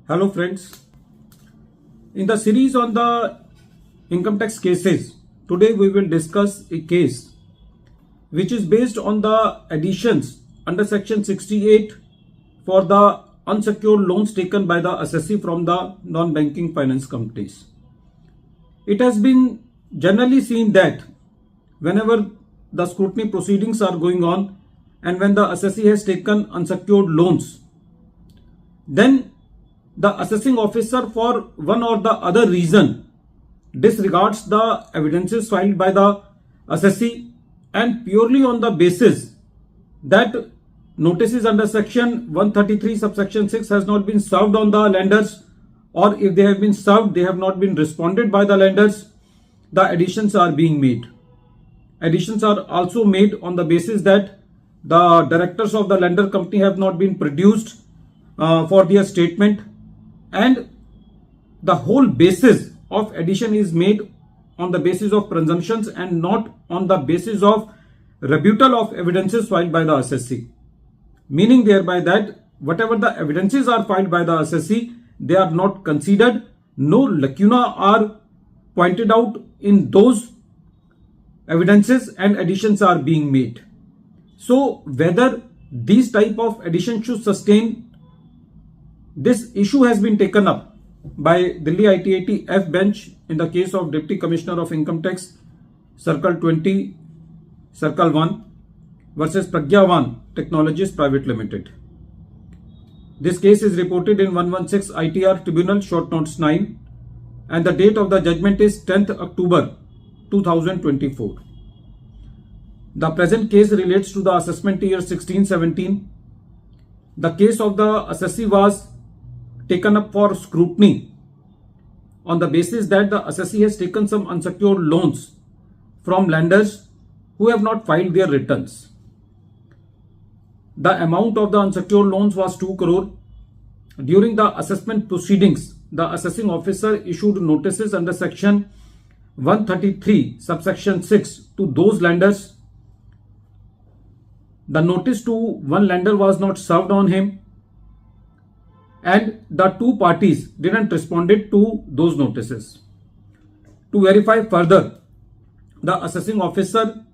Hello friends, in the series on the income tax cases, today we will discuss a case which is based on the additions under section 68 for the unsecured loans taken by the assessee from the non-banking finance companies. It has been generally seen that whenever the scrutiny proceedings are going on and when the assessee has taken unsecured loans, then the assessing officer for one or the other reason disregards the evidences filed by the assessee and purely on the basis that notices under section 133 subsection 6 has not been served on the lenders, or if they have been served, they have not been responded by the lenders, the additions are being made. Additions are also made on the basis that the directors of the lender company have not been produced for their statement, and the whole basis of addition is made on the basis of presumptions and not on the basis of rebuttal of evidences filed by the assessee. Meaning thereby that whatever the evidences are filed by the assessee, they are not considered, no lacuna are pointed out in those evidences and additions are being made. So whether these type of additions should sustain, this issue has been taken up by Delhi ITAT F bench in the case of Deputy Commissioner of Income Tax Circle 20 Circle 1 versus Pragyavan Technologies Private Limited. This case is reported in 116 ITR Tribunal Short Notes 9 and the date of the judgment is 10th October 2024. The present case relates to the assessment year 16-17. The case of the assessee was taken up for scrutiny on the basis that the assessee has taken some unsecured loans from lenders who have not filed their returns. The amount of the unsecured loans was 2 crore. During the assessment proceedings, the assessing officer issued notices under section 133 subsection 6 to those lenders. The notice to one lender was not served on him, and the two parties didn't respond to those notices. To verify further, the assessing officer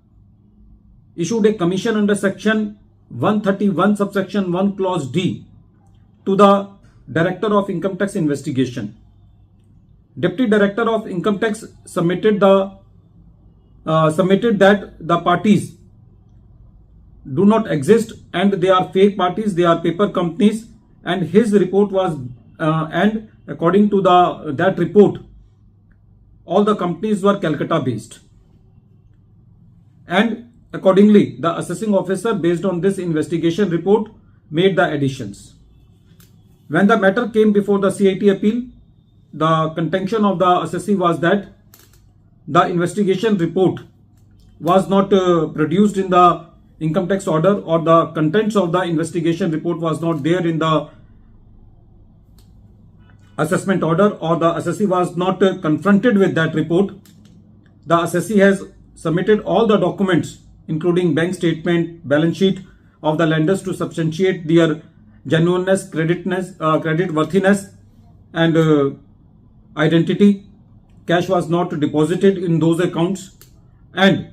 issued a commission under section 131 subsection 1 clause D to the Director of Income Tax Investigation. Deputy Director of Income Tax submitted that the parties do not exist and they are fake parties, they are paper companies, and his report was and according to that report, all the companies were Calcutta based, and accordingly the assessing officer based on this investigation report made the additions. When the matter came before the CIT appeal, the contention of the assessee was that the investigation report was not produced in the income tax order, or the contents of the investigation report was not there in the assessment order, or the assessee was not confronted with that report. The assessee has submitted all the documents including bank statement, balance sheet of the lenders to substantiate their genuineness, credit worthiness and identity. Cash was not deposited in those accounts and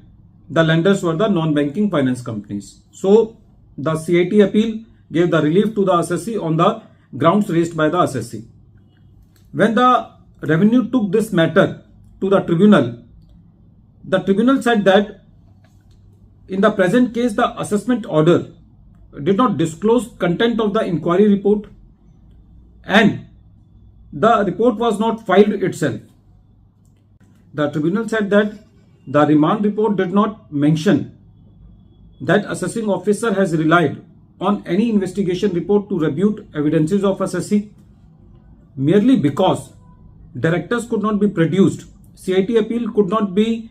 the lenders were the non-banking finance companies. So the CIT appeal gave the relief to the assessee on the grounds raised by the assessee. When the revenue took this matter to the tribunal said that in the present case the assessment order did not disclose content of the inquiry report and the report was not filed itself. The tribunal said that the remand report did not mention that assessing officer has relied on any investigation report to rebut evidences of assessee. Merely because directors could not be produced, CIT appeal could not be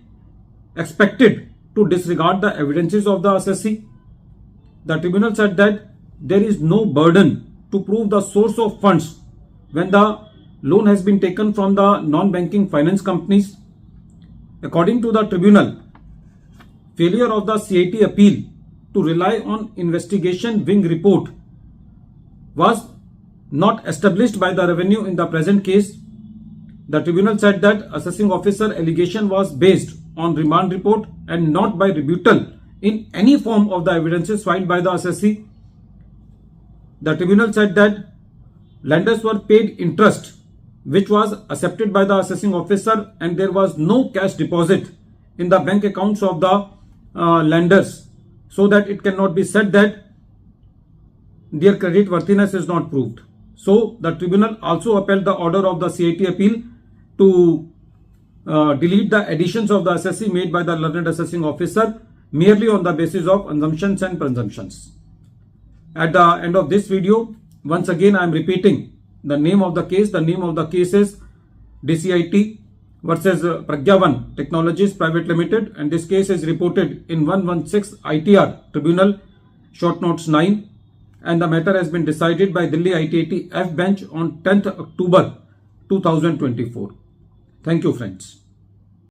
expected to disregard the evidences of the assessee. The tribunal said that there is no burden to prove the source of funds when the loan has been taken from the non-banking finance companies. According to the tribunal, failure of the CIT appeal to rely on investigation wing report was not established by the revenue in the present case. The tribunal said that assessing officer allegation was based on remand report and not by rebuttal in any form of the evidences filed by the assessee. The tribunal said that lenders were paid interest which was accepted by the assessing officer and there was no cash deposit in the bank accounts of the lenders, so that it cannot be said that their credit worthiness is not proved. So the tribunal also upheld the order of the CIT appeal to delete the additions of the assessee made by the learned assessing officer merely on the basis of assumptions and presumptions. At the end of this video, once again I am repeating the name of the case. The name of the case is DCIT versus Pragyavan Technologies Private Limited, and this case is reported in 116 ITR Tribunal, short notes 9, and the matter has been decided by Delhi ITAT F bench on 10th October 2024. Thank you, friends.